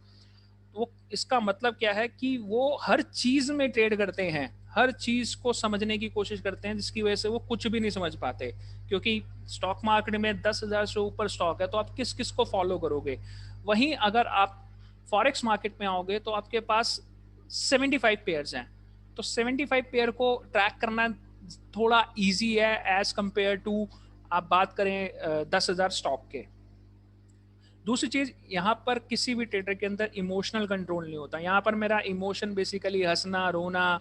वो इसका मतलब क्या है कि वो हर चीज में ट्रेड करते हैं, हर चीज को समझने की कोशिश करते हैं, जिसकी वजह से वो कुछ भी नहीं समझ पाते। क्योंकि स्टॉक मार्केट में 10,000 से ऊपर स्टॉक है तो आप किस किस को फॉलो करोगे। वहीं अगर आप फॉरेक्स मार्केट में आओगे तो आपके पास 75 पेयर्स हैं, तो 75 पेयर को ट्रैक करना थोड़ा इजी है एज कंपेयर टू आप बात करें 10,000 स्टॉक के। दूसरी चीज, यहाँ पर किसी भी ट्रेडर के अंदर इमोशनल कंट्रोल नहीं होता। यहाँ पर मेरा इमोशन बेसिकली हंसना, रोना,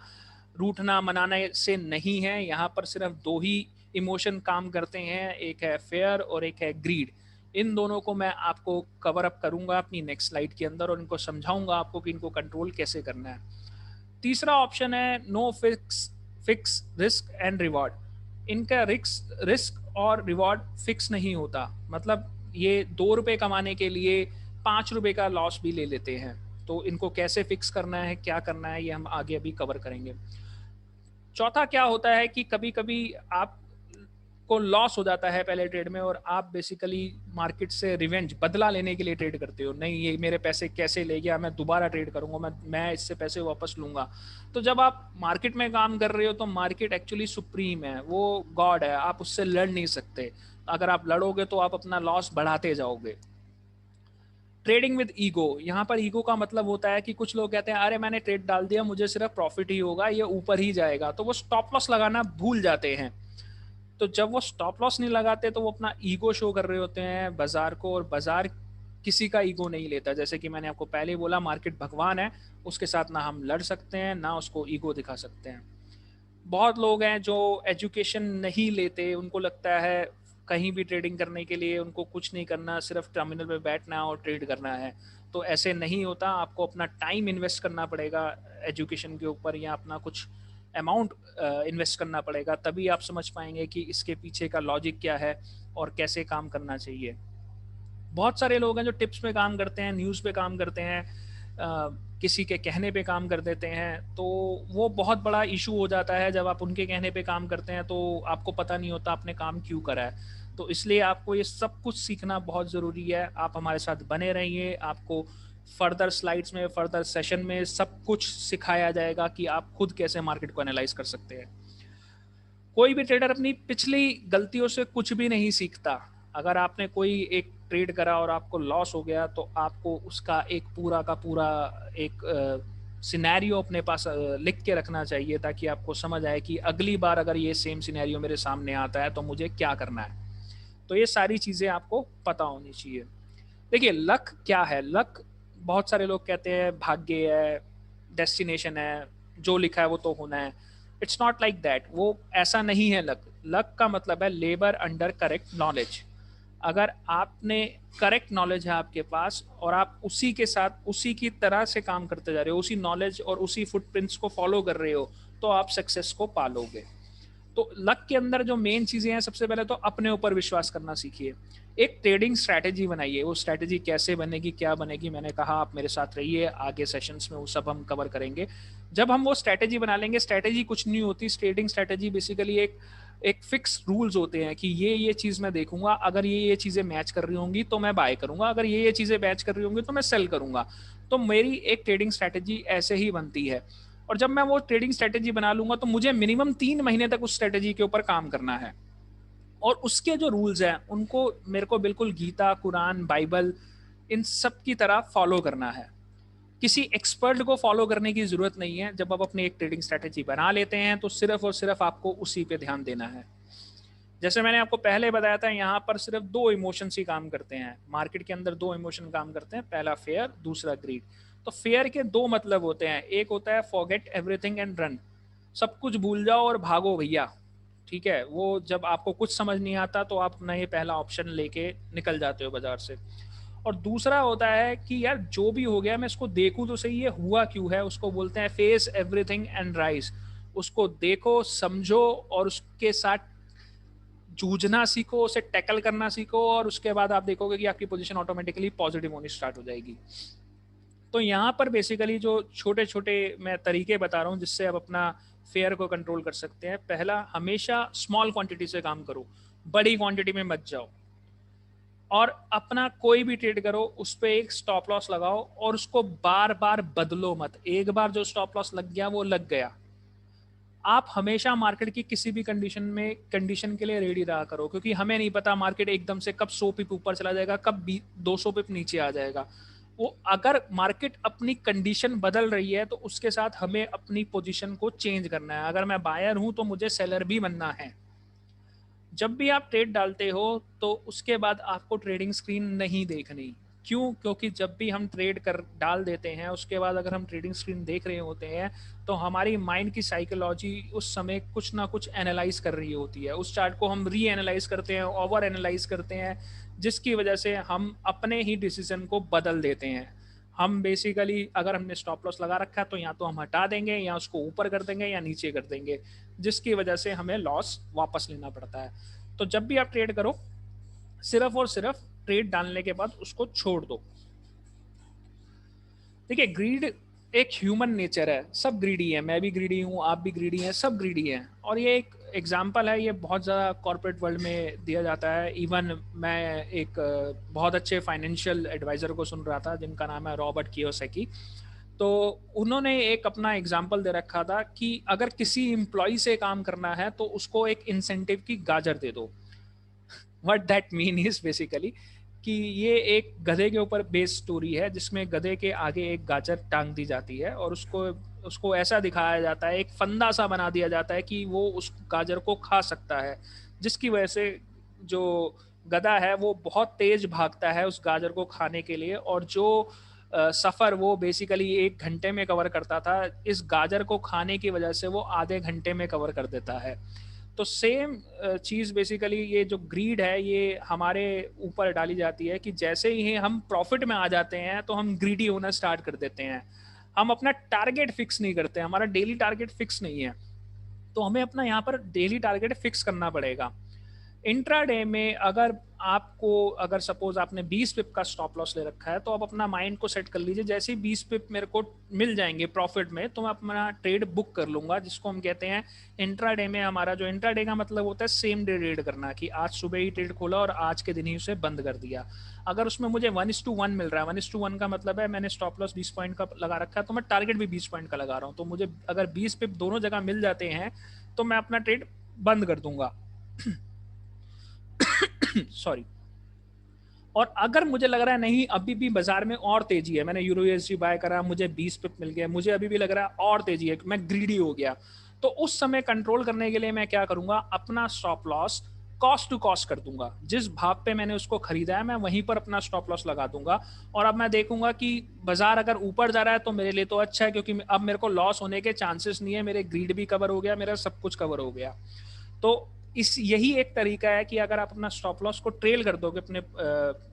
रूठना, मनाना से नहीं है। यहाँ पर सिर्फ दो ही इमोशन काम करते हैं, एक है फेयर और एक है ग्रीड। इन दोनों को मैं आपको कवर अप करूंगा अपनी नेक्स्ट स्लाइड के अंदर और इनको समझाऊंगा आपको कि इनको कंट्रोल कैसे करना है। तीसरा ऑप्शन है no fix risk and reward. इनका रिस्क और रिवॉर्ड फिक्स नहीं होता, मतलब ये 2 रुपए कमाने के लिए 5 रुपए का लॉस भी ले लेते हैं। तो इनको कैसे फिक्स करना है, क्या करना है, ये हम आगे अभी कवर करेंगे। चौथा क्या होता है कि कभी कभी आप को लॉस हो जाता है पहले ट्रेड में और आप बेसिकली मार्केट से रिवेंज, बदला लेने के लिए ट्रेड करते हो। नहीं, ये मेरे पैसे कैसे ले गया, मैं दोबारा ट्रेड करूंगा, मैं इससे पैसे वापस लूंगा। तो जब आप मार्केट में काम कर रहे हो तो मार्केट एक्चुअली सुप्रीम है, वो गॉड है, आप उससे लड़ नहीं सकते। अगर आप लड़ोगे तो आप अपना लॉस बढ़ाते जाओगे। ट्रेडिंग विद ईगो, यहाँ पर ईगो का मतलब होता है कि कुछ लोग कहते हैं अरे मैंने ट्रेड डाल दिया, मुझे सिर्फ प्रॉफिट ही होगा, ये ऊपर ही जाएगा, तो वो स्टॉप लॉस लगाना भूल जाते हैं। तो जब वो स्टॉप लॉस नहीं लगाते तो वो अपना ईगो शो कर रहे होते हैं बाजार को, और बाजार किसी का ईगो नहीं लेता। जैसे कि मैंने आपको पहले बोला, मार्केट भगवान है, उसके साथ ना हम लड़ सकते हैं ना उसको ईगो दिखा सकते हैं। बहुत लोग हैं जो एजुकेशन नहीं लेते, उनको लगता है कहीं भी ट्रेडिंग करने के लिए उनको कुछ नहीं करना, सिर्फ टर्मिनल पे बैठना और ट्रेड करना है। तो ऐसे नहीं होता, आपको अपना टाइम इन्वेस्ट करना पड़ेगा एजुकेशन के ऊपर, या अपना कुछ अमाउंट इन्वेस्ट करना पड़ेगा, तभी आप समझ पाएंगे कि इसके पीछे का लॉजिक क्या है और कैसे काम करना चाहिए। बहुत सारे लोग हैं जो टिप्स पे काम करते हैं, न्यूज़ पे काम करते हैं, किसी के कहने पे काम कर देते हैं, तो वो बहुत बड़ा इशू हो जाता है। जब आप उनके कहने पे काम करते हैं तो आपको पता नहीं होता आपने काम क्यों करा है। तो इसलिए आपको ये सब कुछ सीखना बहुत ज़रूरी है। आप हमारे साथ बने रहिए, आपको फर्दर स्लाइड्स में, फर्दर सेशन में सब कुछ सिखाया जाएगा कि आप खुद कैसे मार्केट को एनालाइज कर सकते हैं। कोई भी ट्रेडर अपनी पिछली गलतियों से कुछ भी नहीं सीखता। अगर आपने कोई एक ट्रेड करा और आपको लॉस हो गया, तो आपको उसका एक पूरा का पूरा एक सिनेरियो अपने पास लिख के रखना चाहिए, ताकि आपको समझ आए कि अगली बार अगर ये सेम सिनेरियो मेरे सामने आता है तो मुझे क्या करना है। तो ये सारी चीज़ें आपको पता होनी चाहिए। देखिए, लक क्या है? लक, बहुत सारे लोग कहते हैं भाग्य है, डेस्टिनेशन है, जो लिखा है वो तो होना है। इट्स नॉट लाइक दैट, वो ऐसा नहीं है। लक, लक का मतलब है लेबर अंडर करेक्ट नॉलेज। अगर आपने करेक्ट नॉलेज है आपके पास और आप उसी के साथ उसी की तरह से काम करते जा रहे हो, उसी नॉलेज और उसी फुटप्रिंट्स को फॉलो कर रहे हो, तो आप सक्सेस को पालोगे। तो लक के अंदर जो मेन चीजें हैं, सबसे पहले तो अपने ऊपर विश्वास करना सीखिए। एक ट्रेडिंग स्ट्रैटेजी बनाइए। वो स्ट्रैटेजी कैसे बनेगी, क्या बनेगी, मैंने कहा आप मेरे साथ रहिए, आगे सेशंस में वो सब हम कवर करेंगे। जब हम वो स्ट्रैटेजी बना लेंगे, स्ट्रैटेजी कुछ नहीं होती, ट्रेडिंग स्ट्रैटेजी बेसिकली एक एक फिक्स रूल्स होते हैं कि ये चीज़ मैं देखूंगा, अगर ये चीज़ें मैच कर रही होंगी तो मैं बाय करूंगा, अगर ये चीज़ें मैच कर रही होंगी तो मैं सेल करूंगा। तो मेरी एक ट्रेडिंग स्ट्रैटेजी ऐसे ही बनती है। और जब मैं वो ट्रेडिंग स्ट्रैटेजी बना लूंगा तो मुझे मिनिमम 3 महीने तक उस स्ट्रैटेजी के ऊपर काम करना है। और उसके जो रूल्स हैं उनको मेरे को बिल्कुल गीता, कुरान, बाइबल, इन सब की तरह फॉलो करना है। किसी एक्सपर्ट को फॉलो करने की जरूरत नहीं है। जब आप अपनी एक ट्रेडिंग स्ट्रैटेजी बना लेते हैं तो सिर्फ और सिर्फ आपको उसी पे ध्यान देना है। जैसे मैंने आपको पहले बताया था, यहाँ पर सिर्फ 2 इमोशंस ही काम करते हैं। मार्केट के अंदर 2 इमोशन काम करते हैं, पहला फेयर, दूसरा ग्रीड। तो फेयर के 2 मतलब होते हैं। एक होता है फॉरगेट एवरीथिंग एंड रन, सब कुछ भूल जाओ और भागो भैया। ठीक है, वो जब आपको कुछ समझ नहीं आता तो आप अपना ये पहला ऑप्शन लेके निकल जाते हो बाजार से। और दूसरा होता है कि यार जो भी हो गया मैं इसको देखूं तो सही, ये हुआ क्यों है। उसको बोलते हैं फेस एवरीथिंग एंड राइज। उसको देखो, समझो और उसके साथ जूझना सीखो, उसे टैकल करना सीखो, और उसके बाद आप देखोगे कि आपकी पोजीशन ऑटोमेटिकली पॉजिटिव होनी स्टार्ट हो जाएगी। तो यहाँ पर बेसिकली जो छोटे छोटे मैं तरीके बता रहा हूँ जिससे आप अपना फेयर को कंट्रोल कर सकते हैं। पहला, हमेशा स्मॉल क्वांटिटी से काम करो, बड़ी क्वांटिटी में मत जाओ। और अपना कोई भी ट्रेड करो उस पर एक स्टॉप लॉस लगाओ और उसको बार बार बदलो मत। एक बार जो स्टॉप लॉस लग गया वो लग गया। आप हमेशा मार्केट की किसी भी कंडीशन के लिए रेडी रहा करो, क्योंकि हमें नहीं पता मार्केट एकदम से कब 100 पिप ऊपर चला जाएगा, कब 200 पिप नीचे आ जाएगा। वो अगर मार्केट अपनी कंडीशन बदल रही है तो उसके साथ हमें अपनी पोजीशन को चेंज करना है। अगर मैं बायर हूं तो मुझे सेलर भी बनना है। जब भी आप ट्रेड डालते हो तो उसके बाद आपको ट्रेडिंग स्क्रीन नहीं देखनी। क्यों? क्योंकि जब भी हम ट्रेड कर डाल देते हैं उसके बाद अगर हम ट्रेडिंग स्क्रीन देख रहे होते हैं तो हमारी माइंड की साइकोलॉजी उस समय कुछ ना कुछ एनालाइज कर रही होती है। उस चार्ट को हम री एनालाइज करते हैं, ओवर एनालाइज करते हैं, जिसकी वजह से हम अपने ही डिसीजन को बदल देते हैं। हम बेसिकली अगर हमने स्टॉप लॉस लगा रखा है तो या तो हम हटा देंगे या उसको ऊपर कर देंगे या नीचे कर देंगे, जिसकी वजह से हमें लॉस वापस लेना पड़ता है। तो जब भी आप ट्रेड करो सिर्फ और सिर्फ ट्रेड डालने के बाद उसको छोड़ दो। देखिए, ग्रीड एक ह्यूमन नेचर है, सब ग्रीडी है, मैं भी ग्रीडी हूँ, आप भी ग्रीडी हैं, सब ग्रीडी हैं। और ये एक एग्जाम्पल है, ये बहुत ज़्यादा कॉर्पोरेट वर्ल्ड में दिया जाता है। इवन मैं एक बहुत अच्छे फाइनेंशियल एडवाइज़र को सुन रहा था जिनका नाम है रॉबर्ट कियोसाकी। तो उन्होंने एक अपना एग्जाम्पल दे रखा था कि अगर किसी एम्प्लॉय से काम करना है तो उसको एक इंसेंटिव की गाजर दे दो। What that mean is basically कि ये एक गधे के ऊपर बेस्ड स्टोरी है जिसमें गधे के आगे एक गाजर टांग दी जाती है और उसको उसको ऐसा दिखाया जाता है, एक फंदा सा बना दिया जाता है कि वो उस गाजर को खा सकता है, जिसकी वजह से जो गधा है वो बहुत तेज भागता है उस गाजर को खाने के लिए, और जो सफर वो बेसिकली 1 घंटे में कवर करता था, इस गाजर को खाने की वजह से वो आधे घंटे में कवर कर देता है। तो सेम चीज बेसिकली ये जो ग्रीड है ये हमारे ऊपर डाली जाती है कि जैसे ही हम प्रॉफिट में आ जाते हैं तो हम ग्रीडी होना स्टार्ट कर देते हैं। हम अपना टारगेट फिक्स नहीं करते, हमारा डेली टारगेट फिक्स नहीं है, तो हमें अपना यहाँ पर डेली टारगेट फिक्स करना पड़ेगा। इंट्राडे में अगर सपोज आपने 20 पिप का स्टॉप लॉस ले रखा है, तो आप अपना माइंड को सेट कर लीजिए जैसे ही 20 पिप मेरे को मिल जाएंगे प्रॉफिट में तो मैं अपना ट्रेड बुक कर लूंगा, जिसको हम कहते हैं इंट्राडे में। हमारा जो इंट्राडे का मतलब होता है सेम डे ट्रेड करना, कि आज सुबह ही ट्रेड खोला और आज के दिन ही उसे बंद कर दिया। अगर उसमें मुझे 1:1 मिल रहा है, 1:1 का मतलब है मैंने स्टॉप लॉस 20 पॉइंट का लगा रखा है, तो मैं टारगेट भी 20 पॉइंट का लगा रहा हूँ, तो मुझे अगर 20 पिप दोनों जगह मिल जाते हैं तो मैं अपना ट्रेड बंद कर दूंगा। सॉरी। और अगर मुझे लग रहा है नहीं अभी भी बाजार में और तेजी है, मैंने यूरो यूएसडी बाय करा, मुझे 20 पिप मिल गया, मुझे अभी भी लग रहा है और तेजी है, मैं ग्रीडी हो गया, तो उस समय कंट्रोल करने के लिए मैं क्या करूंगा, अपना stop loss cost to cost कर दूंगा। जिस भाव पे मैंने उसको खरीदा है मैं वहीं पर अपना स्टॉप लॉस लगा दूंगा, और अब मैं देखूंगा कि बाजार अगर ऊपर जा रहा है तो मेरे लिए तो अच्छा है, क्योंकि अब मेरे को लॉस होने के चांसेस नहीं है, मेरे ग्रीड भी कवर हो गया, मेरा सब कुछ कवर हो गया। तो यही एक तरीका है कि अगर आप अपना स्टॉप लॉस को ट्रेल कर दोगे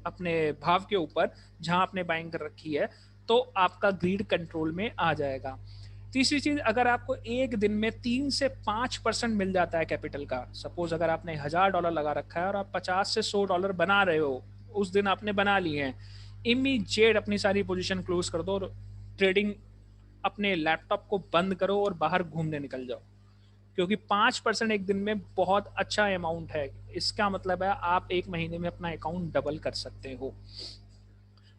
अपने भाव के ऊपर जहां आपने बाइंग कर रखी है, तो आपका ग्रीड कंट्रोल में आ जाएगा। तीसरी चीज, अगर आपको एक दिन में 3 से 5% मिल जाता है कैपिटल का, सपोज अगर आपने $1000 लगा रखा है और आप $50 से $100 बना रहे हो, उस दिन आपने बना लिए हैं, इमीडिएट अपनी सारी पोजीशन क्लोज कर दो और ट्रेडिंग अपने लैपटॉप को बंद करो और बाहर घूमने निकल जाओ, क्योंकि 5% एक दिन में बहुत अच्छा अमाउंट है। इसका मतलब है आप एक महीने में अपना अकाउंट डबल कर सकते हो।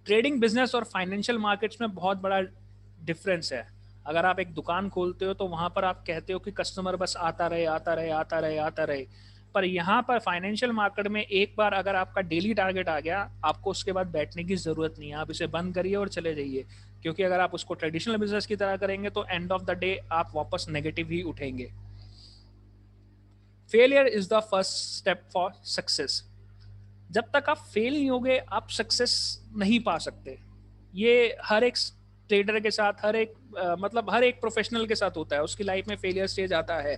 ट्रेडिंग बिजनेस और फाइनेंशियल मार्केट्स में बहुत बड़ा डिफरेंस है। अगर आप एक दुकान खोलते हो तो वहां पर आप कहते हो कि कस्टमर बस आता रहे आता रहे आता रहे आता रहे, पर यहाँ पर फाइनेंशियल मार्केट में एक बार अगर आपका डेली टारगेट आ गया, आपको उसके बाद बैठने की जरूरत नहीं है, आप इसे बंद करिए और चले जाइए। क्योंकि अगर आप उसको ट्रेडिशनल बिजनेस की तरह करेंगे तो एंड ऑफ द डे आप वापस नेगेटिव ही उठेंगे। Failure is the first step for success. जब तक आप फेल नहीं होगे आप सक्सेस नहीं पा सकते। ये हर एक ट्रेडर के साथ, मतलब हर एक प्रोफेशनल के साथ होता है, उसकी लाइफ में फेलियर स्टेज आता है।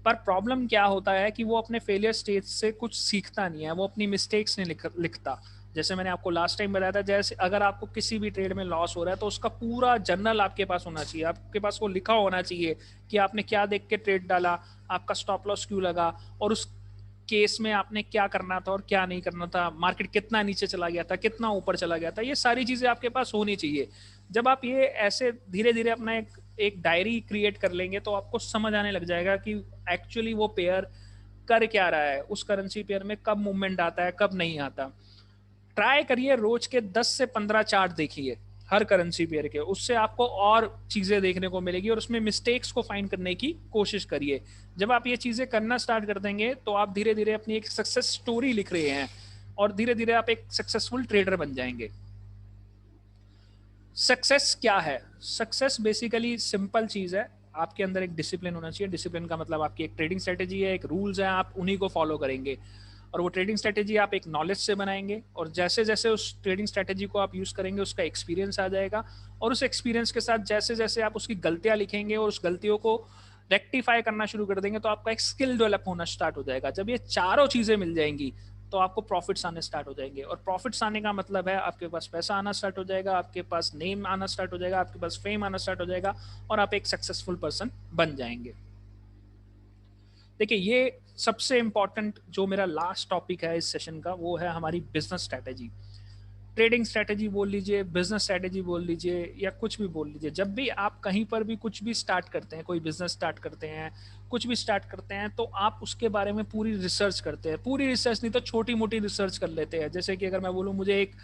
पर प्रॉब्लम क्या होता है कि वो अपने फेलियर स्टेज से कुछ सीखता नहीं है, वो अपनी मिस्टेक्स नहीं लिखता। जैसे मैंने आपको लास्ट टाइम बताया था, जैसे अगर आपको किसी भी ट्रेड में लॉस हो रहा है तो उसका पूरा जर्नल आपके पास होना चाहिए, आपके पास वो लिखा होना चाहिए कि आपने क्या देख के ट्रेड डाला, आपका स्टॉप लॉस क्यों लगा, और उस केस में आपने क्या करना था और क्या नहीं करना था, मार्केट कितना नीचे चला गया था, कितना ऊपर चला गया था, ये सारी चीजें आपके पास होनी चाहिए। जब आप ये ऐसे धीरे धीरे अपना एक डायरी क्रिएट कर लेंगे तो आपको समझ आने लग जाएगा कि एक्चुअली वो पेयर कर क्या रहा है, उस करेंसी पेयर में कब मूवमेंट आता है कब नहीं आता। ट्राई करिए रोज के 10 से 15 चार्ट देखिए हर करेंसी पेयर के, उससे आपको और चीजें देखने को मिलेगी और उसमें मिस्टेक्स को फाइंड करने की कोशिश करिए। जब आप ये चीजें करना स्टार्ट कर देंगे तो आप धीरे धीरे अपनी एक सक्सेस स्टोरी लिख रहे हैं और धीरे धीरे आप एक सक्सेसफुल ट्रेडर बन जाएंगे। सक्सेस क्या है? सक्सेस बेसिकली सिंपल चीज है, आपके अंदर एक डिसिप्लिन होना चाहिए। डिसिप्लिन का मतलब आपकी एक ट्रेडिंग स्ट्रेटेजी है, एक रूल्स है, आप उन्हीं को फॉलो करेंगे, और वो ट्रेडिंग स्ट्रेटेजी आप एक नॉलेज से बनाएंगे, और जैसे जैसे उस ट्रेडिंग स्ट्रेटेजी को आप यूज करेंगे उसका एक्सपीरियंस आ जाएगा, और उस एक्सपीरियंस के साथ जैसे जैसे आप उसकी गलतियां लिखेंगे और उस गलतियों को रेक्टिफाई करना शुरू कर देंगे तो आपका एक स्किल डेवलप होना स्टार्ट हो जाएगा। जब ये चारों चीजें मिल जाएंगी तो आपको प्रॉफिट्स आने स्टार्ट हो जाएंगे, और प्रॉफिट्स आने का मतलब है आपके पास पैसा आना स्टार्ट हो जाएगा, आपके पास नेम आना स्टार्ट हो जाएगा, आपके पास फेम आना स्टार्ट हो जाएगा, और आप एक सक्सेसफुल पर्सन बन जाएंगे। देखिए, ये सबसे इंपॉर्टेंट जो मेरा लास्ट टॉपिक है इस सेशन का वो है हमारी बिजनेस स्ट्रैटेजी। ट्रेडिंग स्ट्रैटेजी बोल लीजिए, बिजनेस स्ट्रैटेजी बोल लीजिए, या कुछ भी बोल लीजिए, जब भी आप कहीं पर भी कुछ भी स्टार्ट करते हैं, कोई बिजनेस स्टार्ट करते हैं, कुछ भी स्टार्ट करते हैं, तो आप उसके बारे में पूरी रिसर्च करते हैं। पूरी रिसर्च नहीं तो छोटी मोटी रिसर्च कर लेते हैं। जैसे कि अगर मैं बोलूँ मुझे एक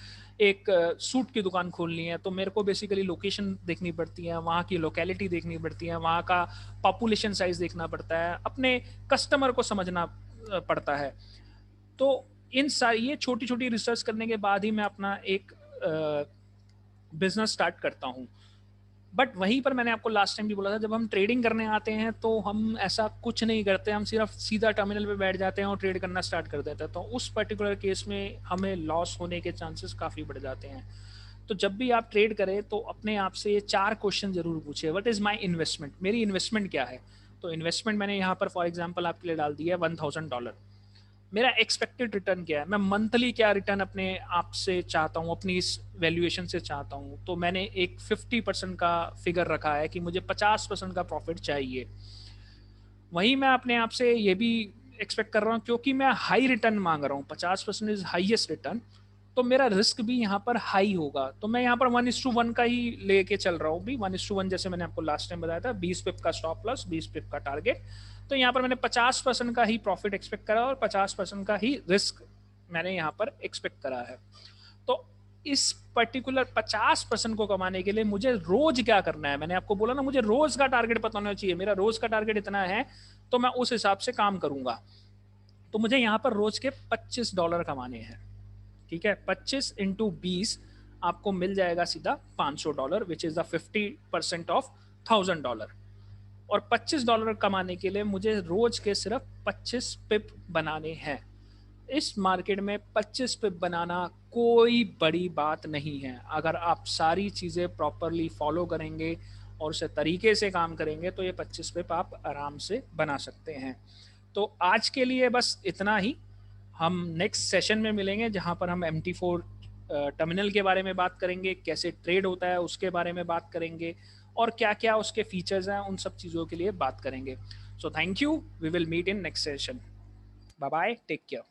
एक सूट की दुकान खोलनी है तो मेरे को बेसिकली लोकेशन देखनी पड़ती है, वहाँ की लोकेलिटी देखनी पड़ती है, वहाँ का पॉपुलेशन साइज देखना पड़ता है, अपने कस्टमर को समझना पड़ता है। तो इन सारी ये छोटी छोटी रिसर्च करने के बाद ही मैं अपना एक बिजनेस स्टार्ट करता हूँ। बट वहीं पर मैंने आपको लास्ट टाइम भी बोला था, जब हम ट्रेडिंग करने आते हैं तो हम ऐसा कुछ नहीं करते, हम सिर्फ सीधा टर्मिनल पे बैठ जाते हैं और ट्रेड करना स्टार्ट कर देते हैं। तो उस पर्टिकुलर केस में हमें लॉस होने के चांसेस काफ़ी बढ़ जाते हैं। तो जब भी आप ट्रेड करें तो अपने आप से ये 4 क्वेश्चन जरूर पूछिए, व्हाट इज़ माय इन्वेस्टमेंट, मेरी इन्वेस्टमेंट क्या है। तो इन्वेस्टमेंट मैंने यहाँ पर फॉर एग्जांपल आपके लिए डाल दिया है $1000। मेरा एक्सपेक्टेड रिटर्न क्या है, मैं मंथली क्या रिटर्न अपने आप से चाहता हूँ, अपनी इस वैल्यूएशन से चाहता हूँ। तो मैंने एक 50% का फिगर रखा है कि मुझे 50% का प्रॉफिट चाहिए। वहीं मैं अपने आप से ये भी एक्सपेक्ट कर रहा हूँ, क्योंकि मैं हाई रिटर्न मांग रहा हूँ, 50% इज हाईएस्ट रिटर्न, तो मेरा रिस्क भी यहाँ पर हाई होगा। तो मैं यहाँ पर 1:1 का ही लेके चल रहा हूँ भी, 1:1, जैसे मैंने आपको लास्ट टाइम बताया था, 20 पिप का स्टॉप लॉस, 20 पिप का टारगेट। तो यहाँ पर मैंने 50% का ही प्रॉफिट एक्सपेक्ट करा और 50% का ही रिस्क मैंने यहाँ पर एक्सपेक्ट करा है। तो इस पर्टिकुलर 50% को कमाने के लिए मुझे रोज क्या करना है, मैंने आपको बोला ना, मुझे रोज का टारगेट पता होना चाहिए, मेरा रोज का टारगेट इतना है तो मैं उस हिसाब से काम करूंगा। तो मुझे यहाँ पर रोज के $25 कमाने हैं, ठीक है। 25 इंटू 20 आपको मिल जाएगा सीधा $500, विच इज द 50% ऑफ $1000। और $25 कमाने के लिए मुझे रोज के सिर्फ 25 पिप बनाने हैं। इस मार्केट में 25 पिप बनाना कोई बड़ी बात नहीं है। अगर आप सारी चीज़ें प्रॉपरली फॉलो करेंगे और उसे तरीके से काम करेंगे तो ये 25 पिप आप आराम से बना सकते हैं। तो आज के लिए बस इतना ही। हम नेक्स्ट सेशन में मिलेंगे जहां पर हम MT4 टर्मिनल के बारे में बात करेंगे, कैसे ट्रेड होता है उसके बारे में बात करेंगे, और क्या क्या उसके फीचर्स हैं उन सब चीज़ों के लिए बात करेंगे। So thank you, we will meet in next session. Bye bye, take care.